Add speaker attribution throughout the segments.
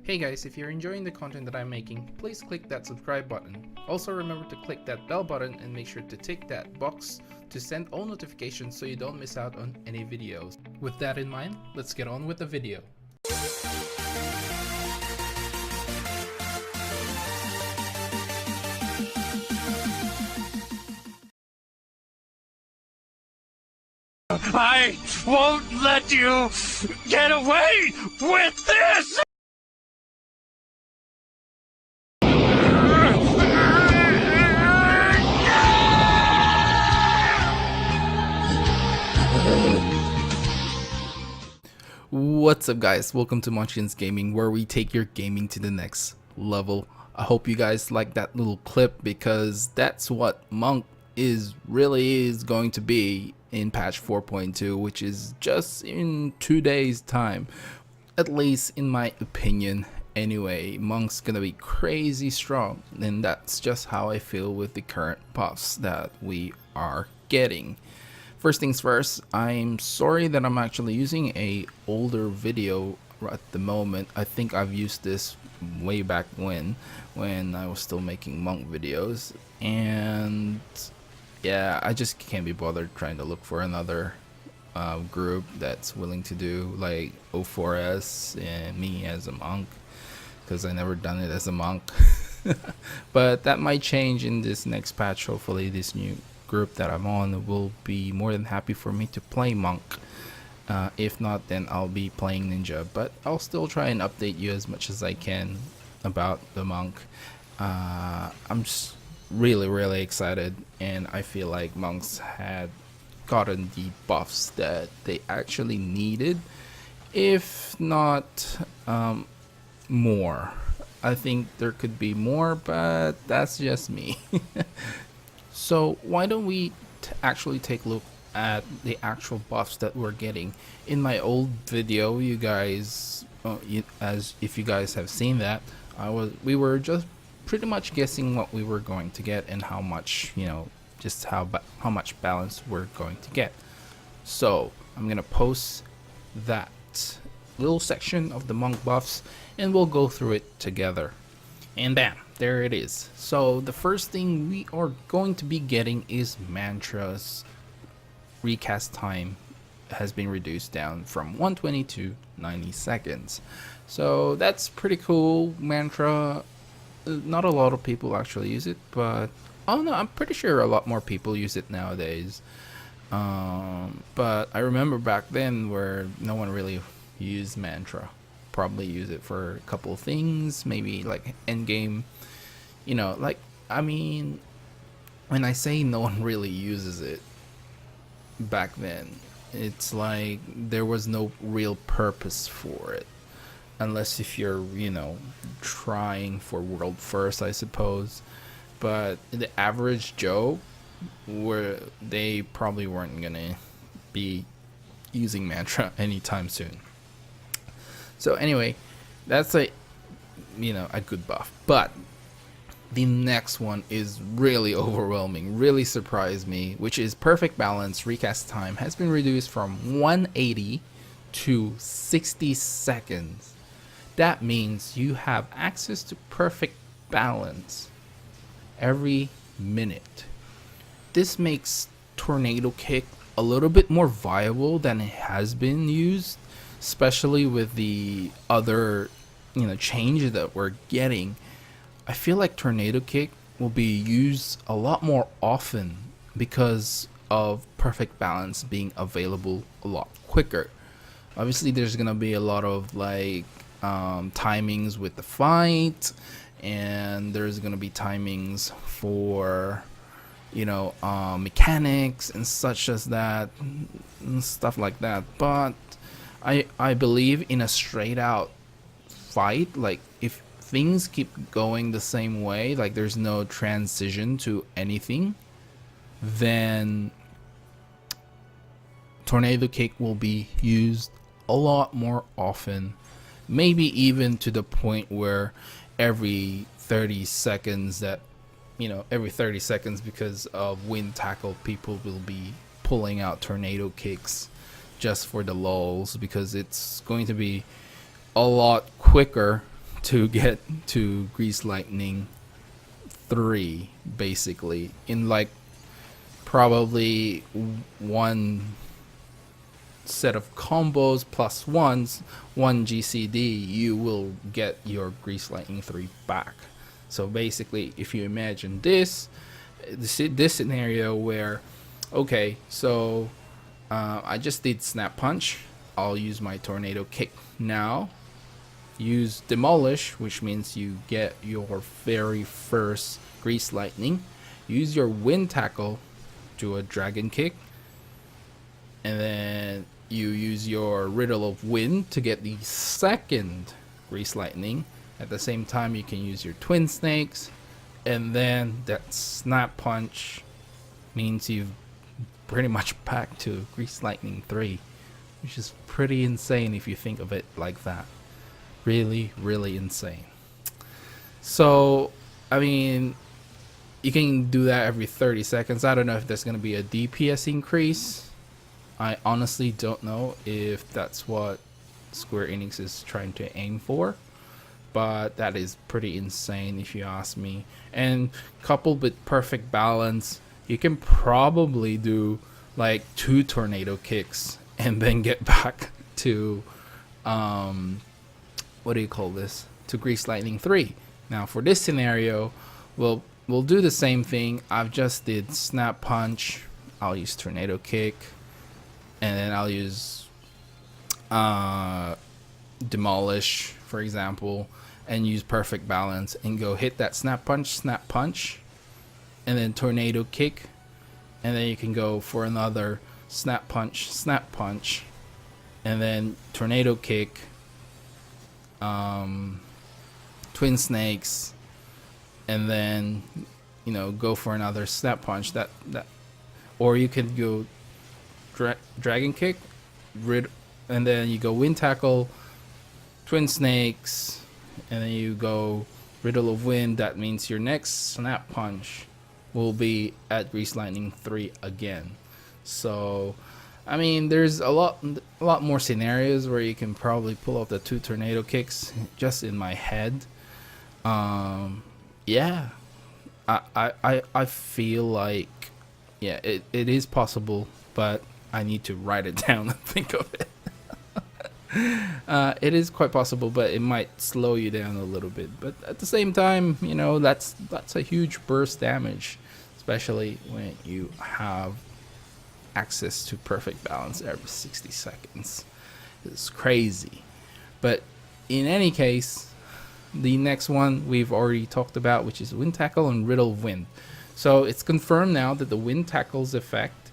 Speaker 1: Hey guys, if you're enjoying the content that I'm making, please click that subscribe button. Also remember to click that bell button and make sure to tick that box to send all notifications so you don't miss out on any videos. With that in mind, let's get on with the video.
Speaker 2: I won't let you get away with this!
Speaker 1: What's up guys, welcome to Munchkins Gaming, where we take your gaming to the next level. I hope you guys like that little clip because that's what Monk really is going to be in patch 4.2, which is just in 2 days time, at least in my opinion. Anyway, Monk's gonna be crazy strong, and that's just how I feel with the current buffs that we are getting. First things first, I'm sorry that I'm actually using a older video at the moment. I think I've used this way back when I was still making Monk videos, and yeah, I just can't be bothered trying to look for another group that's willing to do like O4S and me as a monk, because I never done it as a monk. But that might change in this next patch. Hopefully this new group that I'm on will be more than happy for me to play monk. If not, then I'll be playing ninja, but I'll still try and update you as much as I can about the monk. I'm just really excited, and I feel like monks had gotten the buffs that they actually needed, if not more. I think there could be more, but that's just me. So why don't we actually take a look at the actual buffs that we're getting. In my old video, you guys, as if you guys have seen that, we were just pretty much guessing what we were going to get and how much, just how much balance we're going to get. So I'm gonna post that little section of the monk buffs and we'll go through it together. And bam, there it is. So the first thing we are going to be getting is Mantra's recast time has been reduced down from 120 to 90 seconds. So that's pretty cool. Mantra, not a lot of people actually use it, but oh no, I'm pretty sure a lot more people use it nowadays. But I remember back then where no one really used Mantra. Probably use it for a couple of things, maybe like end game, like, I mean, when I say no one really uses it back then, it's like there was no real purpose for it, unless if you're trying for world first, I suppose. But the average Joe, they probably weren't gonna be using Mantra anytime soon. So anyway, that's a good buff. But the next one is really overwhelming, really surprised me, which is perfect balance. Recast time has been reduced from 180 to 60 seconds. That means you have access to perfect balance every minute. This makes Tornado Kick a little bit more viable than it has been used, especially with the other change that we're getting. I feel like Tornado Kick will be used a lot more often because of perfect balance being available a lot quicker. Obviously there's gonna be a lot of like timings with the fight, and there's gonna be timings for mechanics and such as that and stuff like that. But I believe in a straight out fight, like if things keep going the same way, like there's no transition to anything, then Tornado Kick will be used a lot more often, maybe even to the point where every 30 seconds because of wind tackle, people will be pulling out Tornado Kicks just for the lulls, because it's going to be a lot quicker to get to Grease Lightning 3 basically in like probably one set of combos plus one GCD, you will get your Grease Lightning 3 back. So basically, if you imagine this scenario where, okay, so I just did Snap Punch, I'll use my Tornado Kick now, use Demolish, which means you get your very first Grease Lightning, use your Wind Tackle, do a Dragon Kick, and then you use your Riddle of Wind to get the second Grease Lightning. At the same time, you can use your Twin Snakes, and then that Snap Punch means you've pretty much back to Grease Lightning 3, which is pretty insane if you think of it like that. Really, really insane. So, I mean, you can do that every 30 seconds. I don't know if there's going to be a DPS increase. I honestly don't know if that's what Square Enix is trying to aim for, but that is pretty insane if you ask me. And coupled with perfect balance, you can probably do like 2 tornado kicks and then get back to what do you call this, to Grease Lightning 3. Now for this scenario, we'll do the same thing. I've just did Snap Punch, I'll use Tornado Kick, and then I'll use Demolish, for example, and use Perfect Balance and go hit that Snap Punch, and then Tornado Kick, and then you can go for another Snap Punch, and then Tornado Kick, Twin Snakes, and then go for another Snap Punch. That or you can go Dragon Kick, and then you go Wind Tackle, Twin Snakes, and then you go Riddle of Wind. That means your next Snap Punch will be at Grease Lightning 3 again. So I mean, there's a lot more scenarios where you can probably pull off the 2 tornado kicks just in my head. Yeah, I feel like, yeah, it is possible, but I need to write it down and think of it. It is quite possible, but it might slow you down a little bit. But at the same time, that's a huge burst damage, especially when you have access to perfect balance every 60 seconds. It's crazy. But in any case, the next one we've already talked about, which is Wind Tackle and Riddle of Wind. So it's confirmed now that the Wind Tackle's effect,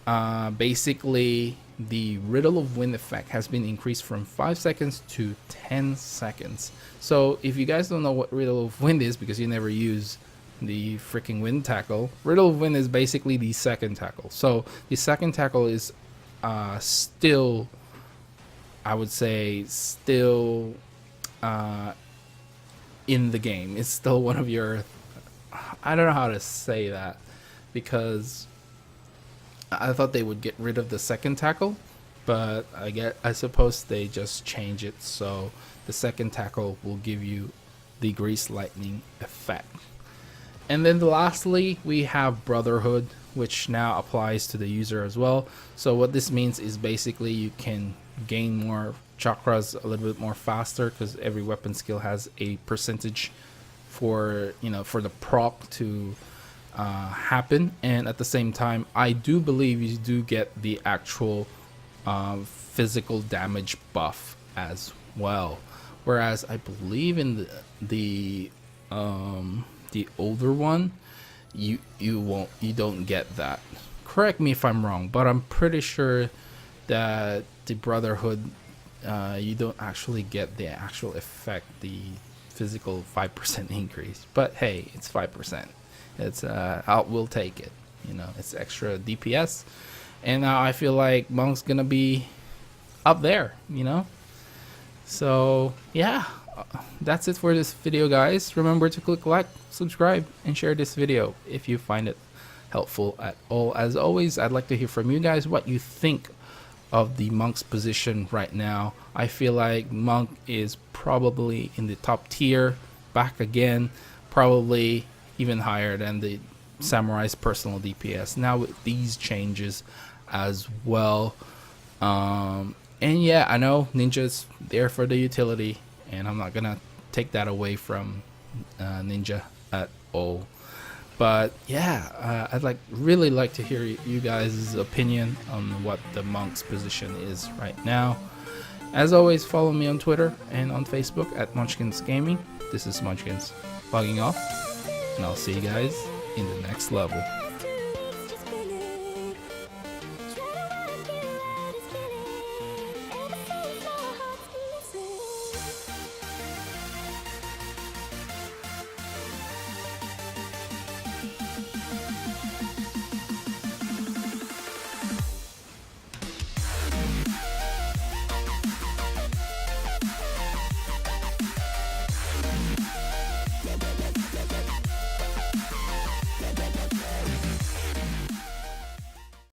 Speaker 1: basically the Riddle of Wind effect has been increased from 5 seconds to 10 seconds. So if you guys don't know what Riddle of Wind is because you never use the freaking Wind Tackle, Riddle of Wind is basically the second tackle. So the second tackle is still, I would say, still in the game. It's still one of your, I don't know how to say that, because I thought they would get rid of the second tackle, but I suppose they just change it so the second tackle will give you the Grease Lightning effect. And then lastly, we have Brotherhood, which now applies to the user as well. So what this means is basically you can gain more chakras a little bit more faster, because every weapon skill has a percentage for the proc to happen, and at the same time I do believe you do get the actual physical damage buff as well, whereas I believe in the older one you don't get that. Correct me if I'm wrong, but I'm pretty sure that the Brotherhood you don't actually get the actual effect, the physical 5% increase, but hey, it's 5%. It's we'll take it. It's extra DPS, and now I feel like Monk's gonna be up there. So yeah, that's it for this video, guys. Remember to click like, subscribe, and share this video if you find it helpful at all. As always, I'd like to hear from you guys what you think of the Monk's position right now. I feel like Monk is probably in the top tier, back again, probably even higher than the Samurai's personal DPS now with these changes as well. And yeah, I know Ninja's there for the utility, and I'm not gonna take that away from Ninja at all. But yeah, I'd really like to hear you guys' opinion on what the Monk's position is right now. As always, follow me on Twitter and on Facebook at Munchkins Gaming. This is Munchkins logging off, and I'll see you guys in the next level.